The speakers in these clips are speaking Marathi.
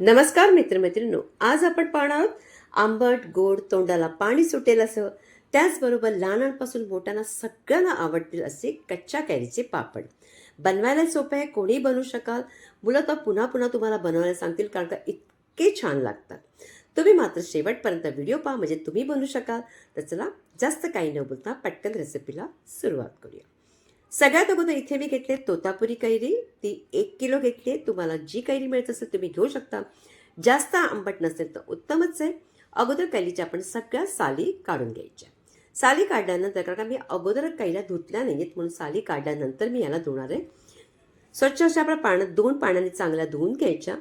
नमस्कार मित्रमैत्रिणींनो, आज आपण पाहणार आहोत आंबट गोड तोंडाला पाणी सुटेल असं, त्याचबरोबर लहानांपासून मोठ्यांना सगळ्यांना आवडतील असे कच्च्या कैरीचे पापड. बनवायला सोपे आहे, कोणी बनवू शकाल. मुलं तर पुन्हा पुन्हा तुम्हाला बनवायला सांगतील, कारण का इतके छान लागतात. तुम्ही मात्र शेवटपर्यंत व्हिडिओ पहा, म्हणजे तुम्ही बनवू शकाल. तर चला, जास्त काही न बोलता पटकन रेसिपीला सुरुवात करूया. सगळ्यात अगोदर इथे मी घेतले तोतापुरी कैरी. ती 1 किलो घेतली. तुम्हाला जी कैरी मिळत असेल तुम्ही घेऊ शकता. जास्त आंबट नसेल तर उत्तमच आहे. अगोदर कैरीच्या आपण सगळ्या साली काढून घ्यायच्या. साली काढल्यानंतर, कारण मी अगोदर कैऱ्या धुतल्या नाहीत म्हणून साली काढल्यानंतर मी याला धुणार आहे. स्वच्छ अशा आपल्या पाण्यात 2 पाण्याने चांगल्या धुवून घ्यायच्या.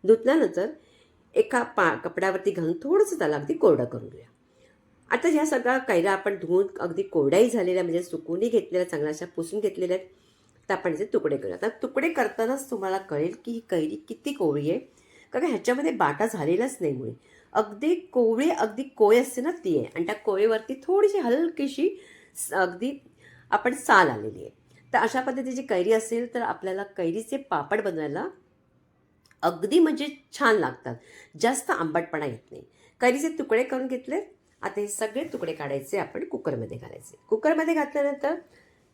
धुतल्यानंतर एका कपड्यावरती घालून थोडंसं त्याला अगदी कोरडं करून घेऊया. आता ह्या सगळ्या कैऱ्या आपण धुवून अगदी कोरड्याही झालेल्या, म्हणजे सुकूनही घेतलेल्या, चांगल्या अशा पुसून घेतलेल्या आहेत. तर आपण याचे तुकडे करूया. आता तुकडे करतानाच तुम्हाला कळेल की ही कैरी किती कोवळी आहे, कारण ह्याच्यामध्ये बाटा झालेलाच नाही. मुळे अगदी कोवळी, अगदी कोय असते ना, ती आहे. आणि त्या कोयेवरती थोडीशी हलकीशी अगदी आपण साल आलेली आहे. तर अशा पद्धतीची कैरी असेल तर आपल्याला कैरीचे पापड बनवायला अगदी म्हणजे छान लागतात. जास्त आंबटपणा येत नाही. कैरीचे तुकडे करून घेतले. आता हे सगळे तुकडे काढायचे, आपण कुकरमध्ये घालायचे. कुकरमध्ये घातल्यानंतर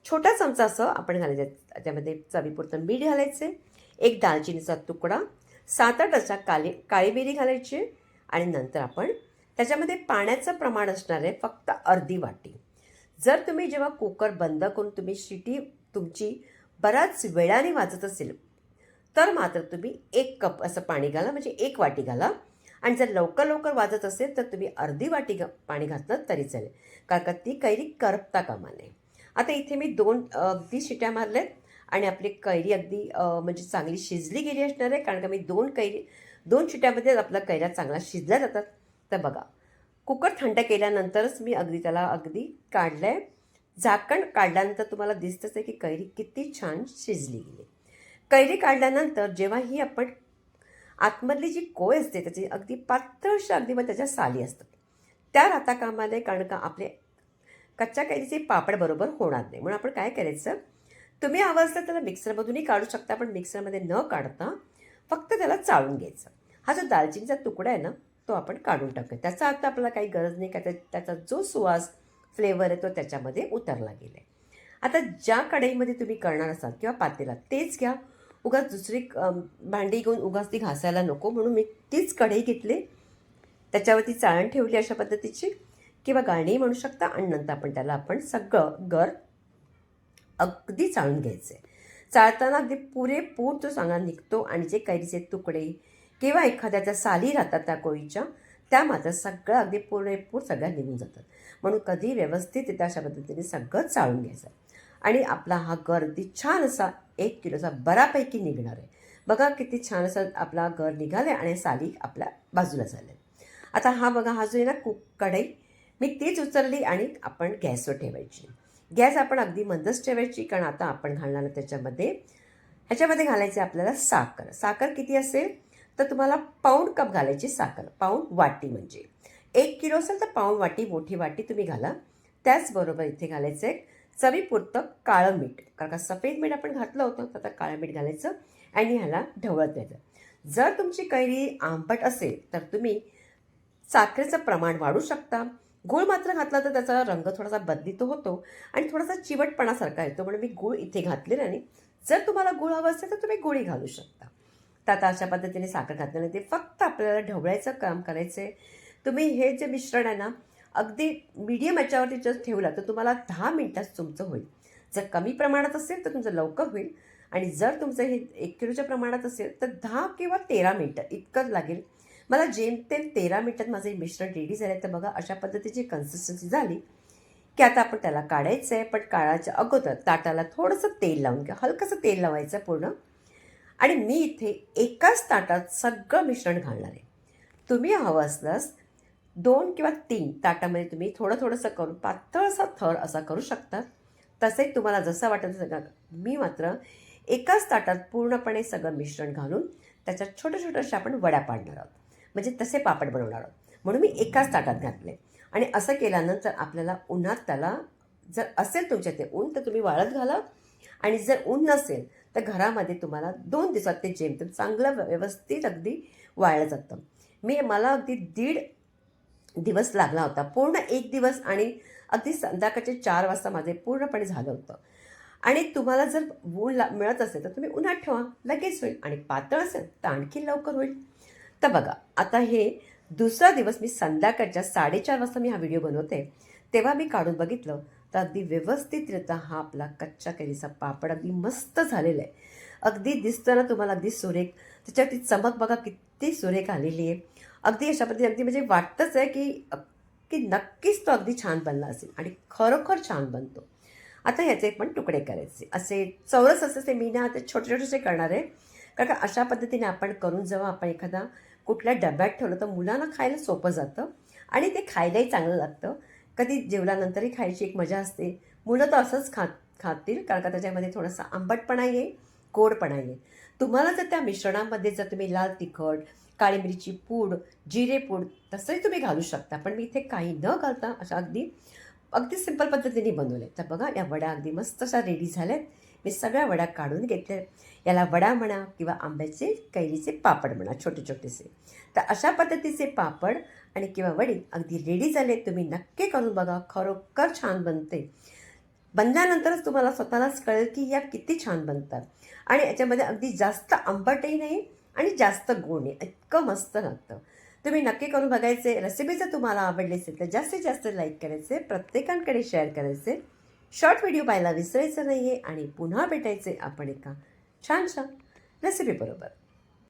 छोटा चमचा असं आपण घालायचं. त्याच्यामध्ये चवीपुरतं मीठ घालायचे, एक दालचिनीचा तुकडा, 7-8 अशा काळी मिरी घालायची. आणि नंतर आपण त्याच्यामध्ये पाण्याचं प्रमाण असणार आहे फक्त अर्धी वाटी. जर तुम्ही जेव्हा कुकर बंद करून तुम्ही शिटी तुमची बऱ्याच वेळाने वाजत असेल तर मात्र तुम्ही 1 कप असं पाणी घाला, म्हणजे 1 वाटी घाला. आणि जर लवकर लवकर वाजत असेल तर तुम्ही अर्धी वाटी पाणी घातलं तरी चालेल, कारण का ती कैरी करपता कामा नये. आता इथे मी 2 अगदी शिट्या मारल्यात आणि आपली कैरी अगदी म्हणजे चांगली शिजली गेली असणार आहे, कारण का मी 2 शिट्यामध्ये आपल्या कैऱ्या चांगल्या शिजल्या जातात. तर बघा, कुकर थंड केल्यानंतरच मी अगदी त्याला अगदी काढलं आहे. झाकण काढल्यानंतर तुम्हाला दिसतंच आहे की कैरी किती छान शिजली गेली. कैरी काढल्यानंतर जेव्हा ही आपण आतमधली जी कोय असते त्याची अगदी पातळशी, अगदी मग त्याच्या साली असतात, त्या राहता कामा नये, कारण का आपले कच्च्या कैरीचे पापड बरोबर होणार नाही. म्हणून आपण काय करायचं, तुम्ही हवं असलं त्याला मिक्सरमधूनही काढू शकता, पण मिक्सरमध्ये न काढता फक्त त्याला चाळून घ्यायचं. हा जो दालचिनीचा तुकडा आहे ना, तो आपण काढून टाकूया. त्याचा आता आपल्याला काही गरज नाही, का त्याचा जो सुवास फ्लेवर आहे तो त्याच्यामध्ये उतरला गेला आहे. आता ज्या कढईमध्ये तुम्ही करणार असाल किंवा पातेलात तेच घ्या. उगाच दुसरी भांडी घेऊन उगाच ती घासायला नको, म्हणून मी तीच कढई घेतली. त्याच्यावरती चाळण ठेवली अशा पद्धतीची, किंवा गाळणी म्हणू शकता. आणि नंतर आपण सगळं गर अगदी चाळून घ्यायचं आहे. चाळताना अगदी पुरेपूर तो चांगला निघतो. आणि जे कैरीचे तुकडे किंवा एखाद्याच्या साली राहतात त्या कोळीच्या, त्या मात्र सगळं अगदी पुरेपूर सगळ्या निघून जातात. म्हणून कधी व्यवस्थित येतं अशा पद्धतीने सगळं चाळून घ्यायचं. आणि आपला हा गर अगदी छान असा 1 किलोचा बऱ्यापैकी निघणार आहे. बघा किती छान असा आपला गर निघाला आहे आणि साली आपल्या बाजूला झाल्या. आता हा बघा, हा जो आहे ना कढई, मी तीच उचलली आणि आपण गॅसवर ठेवायची. गॅस आपण अगदी मंदच ठेवायची, कारण आता आपण घालणार ह्याच्यामध्ये घालायचे आपल्याला साखर. साखर किती असेल तर तुम्हाला पाऊण कप घालायची साखर. पाऊण वाटी म्हणजे 1 किलो असेल तर पाऊण वाटी, मोठी वाटी तुम्ही घाला. त्याचबरोबर इथे घालायचं आहे चवीपुरतं काळं मीठ, कारण का सफेद मीठ आपण घातलं होतं, तर आता काळं मीठ घालायचं आणि ह्याला ढवळत द्यायचं. जर तुमची कैरी आंबट असेल तर तुम्ही साखरेचं प्रमाण वाढू शकता. गूळ मात्र घातला तर त्याचा रंग थोडासा बदलित होतो आणि थोडासा चिवटपणासारखा येतो, म्हणून मी गूळ इथे घातलेला नाही. जर तुम्हाला गूळ हवं असेल तर तुम्ही गुळही घालू शकता. तर आता अशा पद्धतीने साखर घातल्याने ते फक्त आपल्याला ढवळायचं काम करायचं आहे. तुम्ही हे जे मिश्रण आहे ना, अगदी मीडियम याच्यावरती जर ठेवला तर तुम्हाला 10 मिनिटात तुमचं होईल. जर कमी प्रमाणात असेल तर तुमचं लवकर होईल. आणि जर तुमचं हे 1 किलोच्या प्रमाणात असेल तर 10 किंवा 13 मिनिटं इतकंच लागेल. मला जेमतेम 13 मिनिटात माझं हे मिश्रण रेडी झालं. तर बघा, अशा पद्धतीची कन्सिस्टन्सी झाली की आता आपण त्याला काढायचं आहे. पण काढायच्या अगोदर ताटाला थोडंसं तेल लावून घ्या, हलकंसं तेल लावायचं पूर्ण. आणि मी इथे एकाच ताटात सगळं मिश्रण घालणार आहे. तुम्ही हवं असल्यास 2 किंवा 3 ताटामध्ये तुम्ही थोडंसं करून पातळसा थर असा करू शकता. तसेच तुम्हाला जसं वाटेल तसं. मी मात्र एकाच ताटात पूर्णपणे सगळं मिश्रण घालून त्याच्यात छोट्या आपण वड्या पाडणार आहोत, म्हणजे तसे पापड बनवणार आहोत. म्हणून मी एकाच ताटात घातले. आणि असं केल्यानंतर आपल्याला उन्हात त्याला, जर असेल तुमच्या ते ऊन तर तुम्ही वाळत घाला. आणि जर ऊन नसेल तर घरामध्ये तुम्हाला 2 दिवसात ते जेमतेम चांगलं व्यवस्थित अगदी वाळलं जातं. मला अगदी दीड दिवस लागला होता. पूर्ण 1 दिवस आणि अगदी संध्याकाळचे 4 वाजता माझे पूर्णपणे झालं होतं. आणि तुम्हाला जर मिळत असेल तर तुम्ही उन्हात ठेवा, लगेच होईल. आणि पातळ असेल तर आणखी लवकर होईल. तर बघा, आता हे दुसरा दिवस मी संध्याकाळच्या 4:30 वाजता मी हा व्हिडिओ बनवते. तेव्हा मी काढून बघितलं तर अगदी व्यवस्थितरित्या हा आपला कच्च्या कैरीचा पापड अगदी मस्त झालेला आहे. अगदी दिसताना तुम्हाला अगदी सुरेख, त्याच्यावरती चमक बघा किती सुरेख आलेली आहे. अगदी अशा पद्धतीने अगदी म्हणजे वाटतंच आहे की नक्कीच तो अगदी छान बनला असेल आणि खरोखर छान बनतो. आता ह्याचे पण तुकडे करायचे. असे चौरस असे मी ना ते छोटे छोटेसे करणार आहे. कारण का अशा पद्धतीने आपण करून जेव्हा आपण एखादा कुठल्या डब्यात ठेवलं तर मुलांना खायला सोपं जातं आणि ते खायलाही चांगलं लागतं. कधी जेवल्यानंतरही खायची एक मजा असते. मुलं तर असंच खातील कारण का त्याच्यामध्ये थोडासा आंबटपणा येईल, गोडपणा येईल. तुम्हाला जर त्या मिश्रणामध्ये जर तुम्ही लाल तिखट, काळी मिरीची पूड, जिरे पूड तसंही तुम्ही घालू शकता. पण मी इथे काही न घालता अशा अगदी अगदी सिंपल पद्धतीने बनवले. तर बघा या वड्या अगदी मस्त अशा रेडी झाल्यात. मी सगळ्या वड्या काढून घेतल्या. याला वडा म्हणा किंवा आंब्याचे कैरीचे पापड म्हणा छोटे छोटेसे. तर अशा पद्धतीचे पापड आणि किंवा वडी अगदी रेडी झाले. तुम्ही नक्की करून बघा, खरोखर छान बनते. बनल्यानंतरच तुम्हाला स्वतःलाच कळेल की या किती छान बनतात. आणि याच्यामध्ये अगदी जास्त आंबटही नाही आणि जास्त गोड नाही, इतकं मस्त लागतं. तुम्ही नक्की करून बघायचे. रेसिपी जर तुम्हाला आवडली असेल तर जास्तीत जास्त लाईक करायचे, प्रत्येकांकडे शेअर करायचे. शॉर्ट व्हिडिओ पाहायला विसरायचं नाही आहे आणि पुन्हा भेटायचे आपण एका छानशा रेसिपीबरोबर.